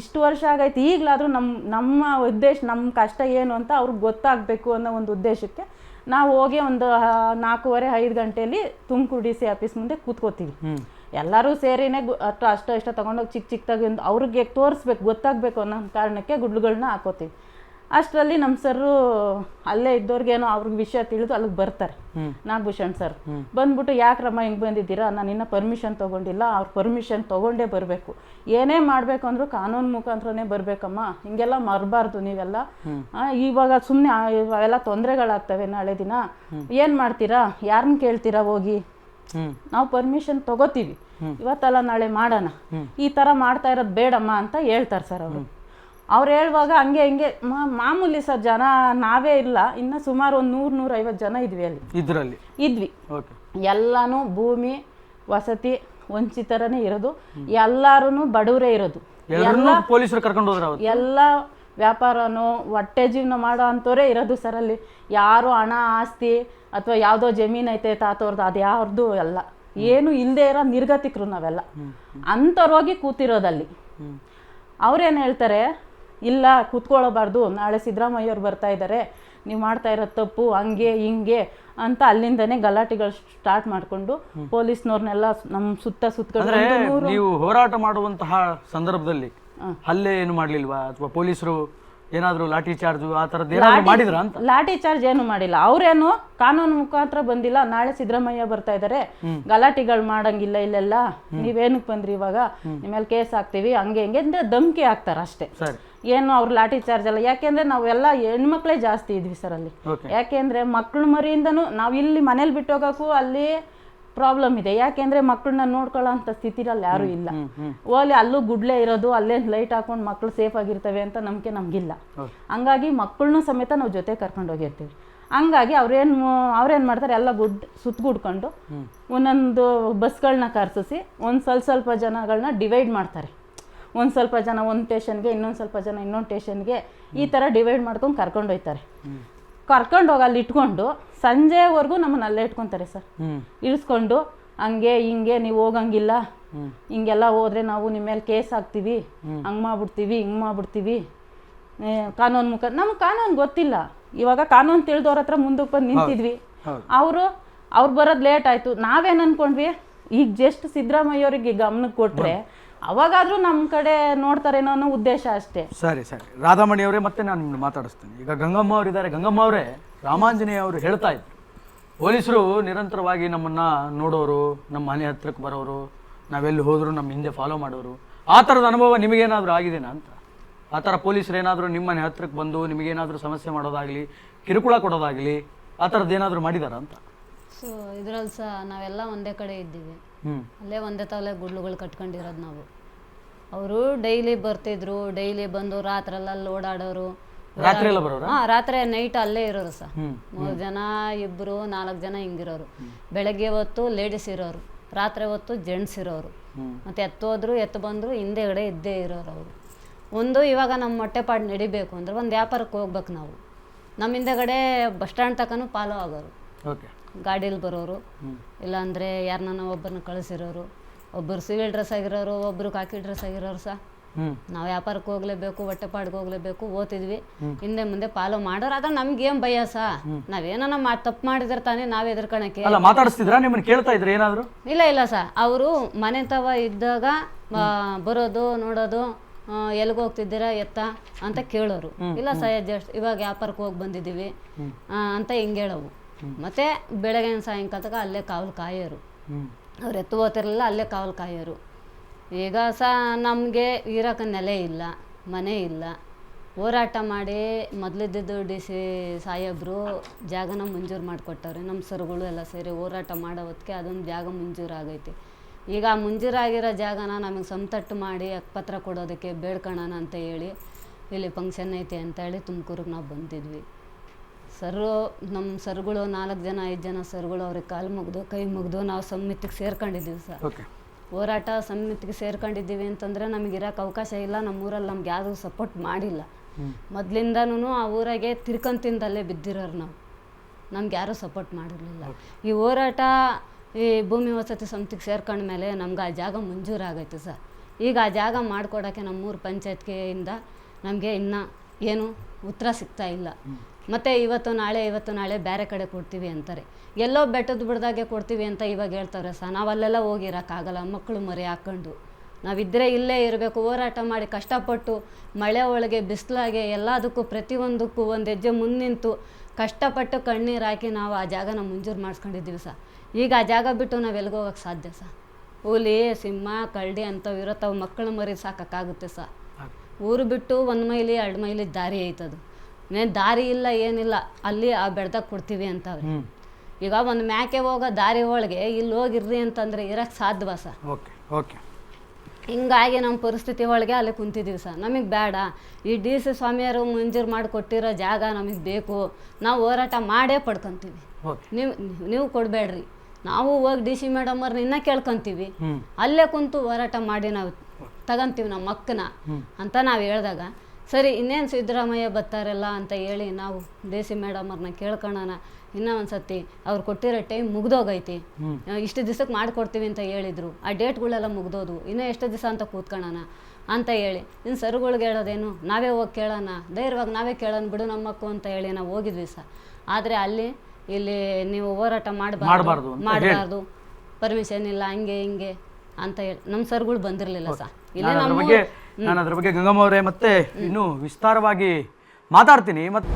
ಇಷ್ಟು ವರ್ಷ ಆಗೈತೆ, ಈಗಲಾದರೂ ನಮ್ಮ ಉದ್ದೇಶ, ನಮ್ಮ ಕಷ್ಟ ಏನು ಅಂತ ಅವ್ರಿಗೆ ಗೊತ್ತಾಗಬೇಕು ಅನ್ನೋ ಒಂದು ಉದ್ದೇಶಕ್ಕೆ ನಾವು ಹೋಗಿ ಒಂದು 4:15 ಗಂಟೆಯಲ್ಲಿ ತುಮಕೂರು DC ಆಫೀಸ್ ಮುಂದೆ ಕೂತ್ಕೋತೀವಿ. ಎಲ್ಲರೂ ಸೇರಿನೇ ಅಷ್ಟು ಇಷ್ಟ ತೊಗೊಂಡೋಗಿ ಚಿಕ್ಕದಾಗಿ ಒಂದು ಅವ್ರಿಗೆ ತೋರಿಸ್ಬೇಕು, ಗೊತ್ತಾಗಬೇಕು ಅನ್ನೋ ಕಾರಣಕ್ಕೆ ಗುಡ್ಲುಗಳನ್ನ ಹಾಕೋತೀವಿ. ಅಷ್ಟರಲ್ಲಿ ನಮ್ಮ ಸರ್ರು ಅಲ್ಲೇ ಇದ್ದವ್ರಿಗೇನೋ ಅವ್ರಿಗೆ ವಿಷಯ ತಿಳಿದು ಅಲ್ಲಿಗೆ ಬರ್ತಾರೆ. ನಾಗಭೂಷಣ್ ಸರ್ ಬಂದ್ಬಿಟ್ಟು, ಯಾಕ್ರಮ್ಮ ಹಿಂಗೆ ಬಂದಿದ್ದೀರಾ, ನಾನು ಇನ್ನೂ ಪರ್ಮಿಷನ್ ತೊಗೊಂಡಿಲ್ಲ, ಅವ್ರ ಪರ್ಮಿಷನ್ ತೊಗೊಂಡೇ ಬರಬೇಕು, ಏನೇ ಮಾಡಬೇಕು ಅಂದರೂ ಕಾನೂನು ಮುಖಾಂತರನೇ ಬರಬೇಕಮ್ಮ, ಹಿಂಗೆಲ್ಲ ಮರಬಾರ್ದು ನೀವೆಲ್ಲ, ಇವಾಗ ಸುಮ್ಮನೆ ಅವೆಲ್ಲ ತೊಂದರೆಗಳಾಗ್ತವೆ, ನಾಳೆ ದಿನ ಏನು ಮಾಡ್ತೀರಾ, ಯಾರನ್ನ ಕೇಳ್ತೀರಾ, ಹೋಗಿ ನಾವು ಪರ್ಮಿಷನ್ ತಗೋತೀವಿ, ಇವತ್ತಲ್ಲ ನಾಳೆ ಮಾಡೋಣ, ಈ ಥರ ಮಾಡ್ತಾ ಇರೋದು ಬೇಡಮ್ಮ ಅಂತ ಹೇಳ್ತಾರೆ ಸರ್ ಅವರು. ಅವ್ರು ಹೇಳುವಾಗ ಹಂಗೆ ಹಿಂಗೆ ಮಾಮೂಲಿ ಸರ್, ಜನ ನಾವೇ ಇಲ್ಲ, ಇನ್ನು ಸುಮಾರು ಒಂದು 100-150 ಜನ ಇದ್ವಿ ಅಲ್ಲಿ ಇದ್ವಿ. ಎಲ್ಲಾನು ಭೂಮಿ ವಸತಿ ವಂಚಿತರನೇ ಇರೋದು, ಎಲ್ಲಾರು ಬಡವರೇ ಇರೋದು, ಪೊಲೀಸರು ಕರ್ಕೊಂಡು ಹೋದ್ರು, ಎಲ್ಲ ವ್ಯಾಪಾರನೋ ಹೊಟ್ಟೆ ಜೀವನ ಮಾಡೋ ಅಂಥವರೇ ಇರೋದು ಸರ್ ಅಲ್ಲಿ. ಯಾರು ಹಣ ಆಸ್ತಿ ಅಥವಾ ಯಾವುದೋ ಜಮೀನು ಐತೆ ತಾತವ್ರದ್ದು ಅದು ಯಾರ್ದು ಎಲ್ಲ ಏನು ಇಲ್ಲದೆ ಇರೋ ನಿರ್ಗತಿಕರು ನಾವೆಲ್ಲ, ಅಂಥವ್ರು ಹೋಗಿ ಕೂತಿರೋದಲ್ಲಿ. ಅವ್ರೇನು ಹೇಳ್ತಾರೆ, ಇಲ್ಲ ಕೂತ್ಕೊಳ್ಳಬಾರ್ದು, ನಾಳೆ ಸಿದ್ದರಾಮಯ್ಯವ್ರು ಬರ್ತಾ ಇದ್ದಾರೆ, ನೀವು ಮಾಡ್ತಾ ಇರೋ ತಪ್ಪು ಹಂಗೆ ಹಿಂಗೆ ಅಂತ ಅಲ್ಲಿಂದನೇ ಗಲಾಟೆಗಳು ಸ್ಟಾರ್ಟ್ ಮಾಡಿಕೊಂಡು ಪೊಲೀಸ್ನವ್ರನ್ನೆಲ್ಲ ನಮ್ಮ ಸುತ್ತಕೊಂಡು. ನೀವು ಹೋರಾಟ ಮಾಡುವಂತಹ ಸಂದರ್ಭದಲ್ಲಿ ಹಲ್ಲೆ ಏನು ಮಾಡಲಿಲ್ವಾ, ಅಥವಾ ಪೊಲೀಸರು ಏನಾದರೂ ಲಾಠಿ ಚಾರ್ಜು ಆ ಥರದ್ದು ಏನಾದರೂ ಮಾಡಿದ್ರ ಅಂತ? ಲಾಠಿ ಚಾರ್ಜ್ ಏನು ಮಾಡಿಲ್ಲ, ಅವ್ರೇನು ಕಾನೂನು ಮುಖಾಂತರ ಬಂದಿಲ್ಲ, ನಾಳೆ ಸಿದ್ದರಾಮಯ್ಯ ಬರ್ತಾ ಇದ್ದಾರೆ, ಗಲಾಟೆಗಳು ಮಾಡಂಗಿಲ್ಲ ಇಲ್ಲೆಲ್ಲ, ನೀವೇನಕ್ಕೆ ಬಂದ್ರಿ ಇವಾಗ, ನಿಮ್ಮೇಲೆ ಕೇಸ್ ಹಾಕ್ತೀವಿ ಹಂಗೆ ಹಿಂಗೆ ಅಂದ್ರೆ ಧಮ್ಕಿ ಹಾಕ್ತಾರೆ ಅಷ್ಟೇ. ಏನು ಅವ್ರು ಲಾಠಿ ಚಾರ್ಜ್ ಅಲ್ಲ, ಯಾಕೆಂದ್ರೆ ನಾವೆಲ್ಲ ಹೆಣ್ಮಕ್ಳೇ ಜಾಸ್ತಿ ಇದ್ವಿ ಸರ್ ಅಲ್ಲಿ. ಯಾಕೆಂದ್ರೆ ಮಕ್ಳು ಮರಿಯಿಂದನೂ ನಾವು ಇಲ್ಲಿ ಮನೇಲಿ ಬಿಟ್ಟು ಹೋಗೋಕ್ಕೂ ಅಲ್ಲಿ ಪ್ರಾಬ್ಲಮ್ ಇದೆ, ಯಾಕೆಂದ್ರೆ ಮಕ್ಕಳನ್ನ ನೋಡ್ಕೊಳ್ಳೋ ಅಂತ ಸ್ಥಿತಿರಲ್ಲಿ ಯಾರು ಇಲ್ಲ. ಓಲಿ ಅಲ್ಲೂ ಗುಡ್ಲೆ ಇರೋದು, ಅಲ್ಲೇ ಲೈಟ್ ಹಾಕೊಂಡು ಮಕ್ಕಳು ಸೇಫ್ ಆಗಿರ್ತವೆ ಅಂತ ನಂಬಿಕೆ ನಮಗಿಲ್ಲ. ಹಂಗಾಗಿ ಮಕ್ಕಳನ್ನೂ ಸಮೇತ ನಾವು ಜೊತೆ ಕರ್ಕೊಂಡು ಹೋಗಿರ್ತೀವಿ. ಹಂಗಾಗಿ ಅವ್ರೇನು ಮಾಡ್ತಾರೆ, ಎಲ್ಲ ಸುತ್ತಗುಡ್ಕೊಂಡು ಒಂದೊಂದು ಬಸ್ಗಳನ್ನ ಕರ್ಸಿಸಿ ಒಂದು ಸ್ವಲ್ಪ ಜನಗಳನ್ನ ಡಿವೈಡ್ ಮಾಡ್ತಾರೆ. ಒಂದು ಸ್ವಲ್ಪ ಜನ ಒಂದು ಸ್ಟೇಷನ್ಗೆ, ಇನ್ನೊಂದು ಸ್ವಲ್ಪ ಜನ ಇನ್ನೊಂದು ಸ್ಟೇಷನ್ಗೆ, ಈ ಥರ ಡಿವೈಡ್ ಮಾಡ್ಕೊಂಡು ಕರ್ಕೊಂಡು ಹೋಗ್ತಾರೆ. ಕರ್ಕೊಂಡು ಹೋಗಿ ಅಲ್ಲಿ ಇಟ್ಕೊಂಡು ಸಂಜೆವರೆಗೂ ನಮ್ಮನ್ನ ಅಲ್ಲೇ ಇಟ್ಕೊತಾರೆ ಸರ್, ಇಳಿಸ್ಕೊಂಡು ಹಂಗೆ ಹಿಂಗೆ ನೀವು ಹೋಗಂಗಿಲ್ಲ, ಹಿಂಗೆಲ್ಲ ಹೋದ್ರೆ ನಾವು ನಿಮ್ಮ ಮೇಲೆ ಕೇಸ್ ಹಾಕ್ತೀವಿ, ಹಂಗೆ ಮಾಡ್ಬಿಡ್ತೀವಿ ಹಿಂಗೆ ಮಾಡ್ಬಿಡ್ತೀವಿ, ಕಾನೂನು ನಮ್ಗೆ ಕಾನೂನು ಗೊತ್ತಿಲ್ಲ. ಇವಾಗ ಕಾನೂನು ತಿಳಿದವ್ರ ಹತ್ರ ಮುಂದಕ್ಕೆ ಬಂದು ನಿಂತಿದ್ವಿ, ಅವ್ರು ಬರೋದು ಲೇಟ್ ಆಯಿತು. ನಾವೇನು ಅಂದ್ಕೊಂಡ್ವಿ, ಈಗ ಜಸ್ಟ್ ಸಿದ್ದರಾಮಯ್ಯವ್ರಿಗೆ ಗಮನಕ್ಕೆ ಕೊಟ್ಟರೆ ಅವಾಗಾದ್ರೂ ನಮ್ಮ ಕಡೆ ನೋಡ್ತಾರೇನೋ ಅನ್ನೋ ಉದ್ದೇಶ ಅಷ್ಟೇ. ಸರಿ ರಾಧಾಮಣಿ ಅವರೇ, ಮತ್ತೆ ನಾನು ನಿಮ್ಮನ್ನು ಮಾತಾಡಿಸ್ತೀನಿ. ಈಗ ಗಂಗಮ್ಮ ಅವರಿದ್ದಾರೆ. ಗಂಗಮ್ಮ ಅವರೇ, ರಾಮಾಂಜನೇಯ ಅವರು ಹೇಳ್ತಾ ಇದ್ರು, ಪೊಲೀಸರು ನಿರಂತರವಾಗಿ ನಮ್ಮನ್ನ ನೋಡೋರು, ನಮ್ಮ ಮನೆ ಹತ್ರಕ್ಕೆ ಬರೋರು, ನಾವೆಲ್ಲಿ ಹೋದ್ರು ನಮ್ಮ ಹಿಂದೆ ಫಾಲೋ ಮಾಡೋರು, ಆ ಥರದ ಅನುಭವ ನಿಮಗೇನಾದರೂ ಆಗಿದೆನಾ ಅಂತ? ಆ ಥರ ಪೊಲೀಸರು ಏನಾದರೂ ನಿಮ್ಮ ಮನೆ ಹತ್ರಕ್ಕೆ ಬಂದು ನಿಮಗೇನಾದರೂ ಸಮಸ್ಯೆ ಮಾಡೋದಾಗಲಿ, ಕಿರುಕುಳ ಕೊಡೋದಾಗಲಿ, ಆ ಥರದ್ದು ಏನಾದರೂ ಮಾಡಿದಾರ ಅಂತ? ಸೊ ಇದ್ರಲ್ಲಿ ಸಹ ನಾವೆಲ್ಲ ಒಂದೇ ಕಡೆ ಇದ್ದೀವಿ, ಅಲ್ಲೇ ಒಂದೇ ತಲೆ ಗುಡ್ಲುಗಳು ಕಟ್ಕೊಂಡಿರೋದು ನಾವು. ಅವರು ಡೈಲಿ ಬರ್ತಿದ್ರು, ಡೈಲಿ ಬಂದು ರಾತ್ರೆಲ್ಲ ಅಲ್ಲಿ ಓಡಾಡೋರು. ರಾತ್ರಿ ನೈಟ್ ಅಲ್ಲೇ ಇರೋರು ಸಹ, 3 ಜನ 2-4 ಜನ ಹಿಂಗಿರೋರು. ಬೆಳಗ್ಗೆ ಹೊತ್ತು ಲೇಡೀಸ್ ಇರೋರು, ರಾತ್ರಿ ಹೊತ್ತು ಜೆಂಟ್ಸ್ ಇರೋರು, ಮತ್ತೆ ಎತ್ತೋದ್ರು ಎತ್ತು ಬಂದ್ರು ಹಿಂದೆಗಡೆ ಇದ್ದೇ ಇರೋರು ಅವರು. ಇವಾಗ ನಮ್ಮ ಹೊಟ್ಟೆಪಾಡು ನಡಿಬೇಕು ಅಂದ್ರೆ ಒಂದು ವ್ಯಾಪಾರಕ್ಕೆ ಹೋಗ್ಬೇಕು ನಾವು, ನಮ್ಮ ಹಿಂದೆಗಡೆ ಬಸ್ ಸ್ಟ್ಯಾಂಡ್ ತನಕ ಫಾಲೋ ಆಗೋರು, ಗಾಡೀಲಿ ಬರೋರು, ಇಲ್ಲಾಂದರೆ ಯಾರನ್ನ ಒಬ್ಬರನ್ನ ಕಳಿಸಿರೋರು, ಒಬ್ಬರು ಸಿವಿಲ್ ಡ್ರೆಸ್ ಆಗಿರೋರು, ಒಬ್ಬರು ಕಾಕಿ ಡ್ರೆಸ್ ಆಗಿರೋರು ಸಹ. ನಾವು ವ್ಯಾಪಾರಕ್ಕೆ ಹೋಗ್ಲೇಬೇಕು, ಹೊಟ್ಟೆಪಾಡಿಗೆ ಹೋಗ್ಲೇಬೇಕು, ಓದ್ತಿದ್ವಿ, ಹಿಂದೆ ಮುಂದೆ ಫಾಲೋ ಮಾಡೋರು. ಅದ ನಮ್ಗೇನು ಭಯ ಸಹ, ನಾವೇನ ತಪ್ಪು ಮಾಡಿದ್ರೆ ತಾನೇ ನಾವು ಎದುರ್ಕೊಳಕ್ಕೆ. ಇಲ್ಲ ಸಹ, ಅವರು ಮನೆ ತವ ಇದ್ದಾಗ ಬರೋದು ನೋಡೋದು, ಎಲ್ಲಿಗೆ ಹೋಗ್ತಿದ್ದೀರಾ ಎತ್ತ ಅಂತ ಕೇಳೋರು. ಇಲ್ಲ ಸಹ ಜಸ್ಟ್ ಇವಾಗ ವ್ಯಾಪಾರಕ್ಕೆ ಹೋಗಿ ಬಂದಿದ್ದೀವಿ ಅಂತ ಹಿಂಗೆ ಹೇಳೋವು. ಮತ್ತೆ ಬೆಳಗ್ಗೆ ಸಾಯಂಕಾಲದಾಗ ಅಲ್ಲೇ ಕಾವಲು ಕಾಯೋರು, ಅವ್ರು ಎತ್ತು ಹೋಗ್ತಿರಲಿಲ್ಲ, ಅಲ್ಲೇ ಕಾವಲು ಕಾಯೋರು. ಈಗ ಸಹ ನಮಗೆ ಇರೋಕೆ ನೆಲೆ ಇಲ್ಲ, ಮನೆ ಇಲ್ಲ. ಹೋರಾಟ ಮಾಡಿ ಮೊದಲಿದ್ದಿದ್ದು DC ಸಾಹೇಬರು ಜಾಗನ ಮಂಜೂರು ಮಾಡಿಕೊಟ್ಟವ್ರೆ. ನಮ್ಮ ಸರ್ಗಳು ಎಲ್ಲ ಸೇರಿ ಹೋರಾಟ ಮಾಡೋ ಹೊತ್ತಿಗೆ ಅದೊಂದು ಜಾಗ ಮಂಜೂರಾಗೈತಿ. ಈಗ ಆ ಮಂಜೂರಾಗಿರೋ ಜಾಗನ ನಮಗೆ ಸಮತಟ್ಟು ಮಾಡಿ ಹಕ್ಕುಪತ್ರ ಕೊಡೋದಕ್ಕೆ ಬೇಡ್ಕೊಳ್ಳೋಣ ಅಂತ ಹೇಳಿ, ಇಲ್ಲಿ ಫಂಕ್ಷನ್ ಐತೆ ಅಂತ ಹೇಳಿ ತುಮಕೂರಿಗೆ ನಾವು ಬಂದಿದ್ವಿ. ನಮ್ಮ ಸರ್ಗಳು 4 ಜನ 5 ಜನ ಸರ್ಗಳು ಅವ್ರಿಗೆ ಕಾಲು ಮುಗಿದು ಕೈ ಮುಗಿದು ನಾವು ಸಮಿತಿಗೆ ಸೇರ್ಕೊಂಡಿದ್ದೀವಿ ಸರ್. ಹೋರಾಟ ಸಮಿತಿಗೆ ಸೇರ್ಕೊಂಡಿದ್ದೀವಿ ಅಂತಂದರೆ ನಮಗೆ ಇರೋಕ್ಕೆ ಅವಕಾಶ ಇಲ್ಲ. ನಮ್ಮೂರಲ್ಲಿ ನಮ್ಗೆ ಯಾರೂ ಸಪೋರ್ಟ್ ಮಾಡಿಲ್ಲ. ಮೊದಲಿಂದನೂ ಆ ಊರಾಗೆ ತಿರ್ಕಂತಿಂದಲ್ಲೇ ಬಿದ್ದಿರೋರು ನಾವು, ನಮ್ಗೆ ಯಾರೂ ಸಪೋರ್ಟ್ ಮಾಡಿರಲಿಲ್ಲ. ಈ ಹೋರಾಟ ಈ ಭೂಮಿ ವಸತಿ ಸಮಿತಿಗೆ ಸೇರ್ಕೊಂಡ್ಮೇಲೆ ನಮ್ಗೆ ಆ ಜಾಗ ಮಂಜೂರಾಗೈತೆ ಸರ್. ಈಗ ಆ ಜಾಗ ಮಾಡಿಕೊಡೋಕ್ಕೆ ನಮ್ಮೂರು ಪಂಚಾಯತ್ಗೆಯಿಂದ ನಮಗೆ ಇನ್ನೂ ಏನು ಉತ್ತರ ಸಿಗ್ತಾ ಇಲ್ಲ. ಮತ್ತು ಇವತ್ತು ನಾಳೆ ಬೇರೆ ಕಡೆ ಕೊಡ್ತೀವಿ ಅಂತಾರೆ. ಎಲ್ಲೋ ಬೆಟ್ಟದ ಬಿಡ್ದಾಗೆ ಕೊಡ್ತೀವಿ ಅಂತ ಇವಾಗ ಹೇಳ್ತಾರೆ ಸರ್. ನಾವಲ್ಲೆಲ್ಲ ಹೋಗಿರೋಕ್ಕಾಗಲ್ಲ, ಮಕ್ಕಳು ಮರಿ ಹಾಕ್ಕೊಂಡು ನಾವಿದ್ದರೆ ಇಲ್ಲೇ ಇರಬೇಕು. ಹೋರಾಟ ಮಾಡಿ ಕಷ್ಟಪಟ್ಟು ಮಳೆ ಒಳಗೆ ಬಿಸಿಲಾಗೆ ಎಲ್ಲದಕ್ಕೂ ಪ್ರತಿಯೊಂದಕ್ಕೂ ಒಂದು ಹೆಜ್ಜೆ ಮುಂದಿಂತು ಕಷ್ಟಪಟ್ಟು ಕಣ್ಣೀರು ಹಾಕಿ ನಾವು ಆ ಜಾಗನ ಮಂಜೂರು ಮಾಡಿಸ್ಕೊಂಡಿದ್ದೀವಿ ಸರ್. ಈಗ ಆ ಜಾಗ ಬಿಟ್ಟು ನಾವು ಎಲ್ಲಿಗೆ ಹೋಗೋಕ್ಕೆ ಸಾಧ್ಯ ಸರ್? ಹುಲಿ ಸಿಂಹ ಕರಡಿ ಅಂಥವು ಇರುತ್ತವೆ, ಮಕ್ಕಳು ಮರಿ ಸಾಕೋಕ್ಕಾಗುತ್ತೆ ಸರ್. ಊರು ಬಿಟ್ಟು 1 ಮೈಲಿ 2 ಮೈಲಿ ದಾರಿ ಐತದು. ದಾರಿ ಇಲ್ಲ ಏನಿಲ್ಲ, ಅಲ್ಲಿ ಆ ಬೆಡ್ದಾಗ ಕೊಡ್ತೀವಿ ಅಂತವ್ರೆ. ಈಗ ಒಂದು ಮ್ಯಾಕೆ ಹೋಗೋ ದಾರಿ ಒಳಗೆ ಇಲ್ಲಿ ಹೋಗಿರ್ರಿ ಅಂತಂದರೆ ಇರೋಕ್ಕೆ ಸಾಧ್ಯವ ಸರ್? Okay okay. ಹಿಂಗಾಗಿ ನಮ್ಮ ಪರಿಸ್ಥಿತಿ ಒಳಗೆ ಅಲ್ಲಿ ಕುಂತಿದ್ದೀವಿ ಸರ್. ನಮಗೆ ಬೇಡ, ಈ DC ಸ್ವಾಮಿಯವರು ಮಂಜೂರು ಮಾಡಿ ಕೊಟ್ಟಿರೋ ಜಾಗ ನಮಗೆ ಬೇಕು, ನಾವು ಹೋರಾಟ ಮಾಡೇ ಪಡ್ಕೊತೀವಿ. ನೀವು ಕೊಡಬೇಡ್ರಿ, ನಾವು ಹೋಗಿ DC ಮೇಡಮ್ ಅವ್ರನ್ನ ಇನ್ನೂ ಕೇಳ್ಕೊತೀವಿ, ಅಲ್ಲೇ ಕುಂತು ಹೋರಾಟ ಮಾಡಿ ನಾವು ತಗೊಂತೀವಿ ನಮ್ಮ ಮಕ್ಕನ ಅಂತ ನಾವು ಹೇಳಿದಾಗ, ಸರಿ ಇನ್ನೇನು ಸಿದ್ದರಾಮಯ್ಯ ಬರ್ತಾರಲ್ಲ ಅಂತ ಹೇಳಿ ನಾವು DC ಮೇಡಮ್ ಅವ್ರನ್ನ ಕೇಳ್ಕೊಳ್ಳೋಣ. ಇನ್ನೂ ಒಂದು ಸತಿ ಅವ್ರು ಕೊಟ್ಟಿರೋ ಟೈಮ್ ಮುಗ್ದೋಗೈತಿ, ಇಷ್ಟು ದಿವಸಕ್ಕೆ ಮಾಡಿಕೊಡ್ತೀವಿ ಅಂತ ಹೇಳಿದರು, ಆ ಡೇಟ್ಗಳೆಲ್ಲ ಮುಗ್ದೋದು, ಇನ್ನೂ ಎಷ್ಟು ದಿವಸ ಅಂತ ಕೂತ್ಕೊಳ್ಳೋಣ ಅಂತ ಹೇಳಿ ಇನ್ನು ಸರ್ಗಳಿಗೆ ಹೇಳೋದೇನು, ನಾವೇ ಹೋಗಿ ಕೇಳೋಣ, ಧೈರ್ಯವಾಗಿ ನಾವೇ ಕೇಳೋಣ ಬಿಡು ನಮ್ಮ ಮಕ್ಕಳು ಅಂತ ಹೇಳಿ ನಾವು ಹೋಗಿದ್ವಿ ಸರ್. ಆದರೆ ಇಲ್ಲಿ ನೀವು ಹೋರಾಟ ಮಾಡಬಾರ್ದು, ಪರ್ಮಿಷನ್ ಇಲ್ಲ, ಹಂಗೆ ಹಿಂಗೆ ಅಂತ ಹೇಳಿ ನಮ್ಮ ಸರ್ಗಳು ಬಂದಿರಲಿಲ್ಲ ಸರ್. ನಾನು ಅದ್ರ ಬಗ್ಗೆ ಗಂಗಮ್ಮ ಅವರೇ ಮತ್ತೆ ಇನ್ನೂ ವಿಸ್ತಾರವಾಗಿ ಮಾತಾಡ್ತೀನಿ. ಮತ್ತೆ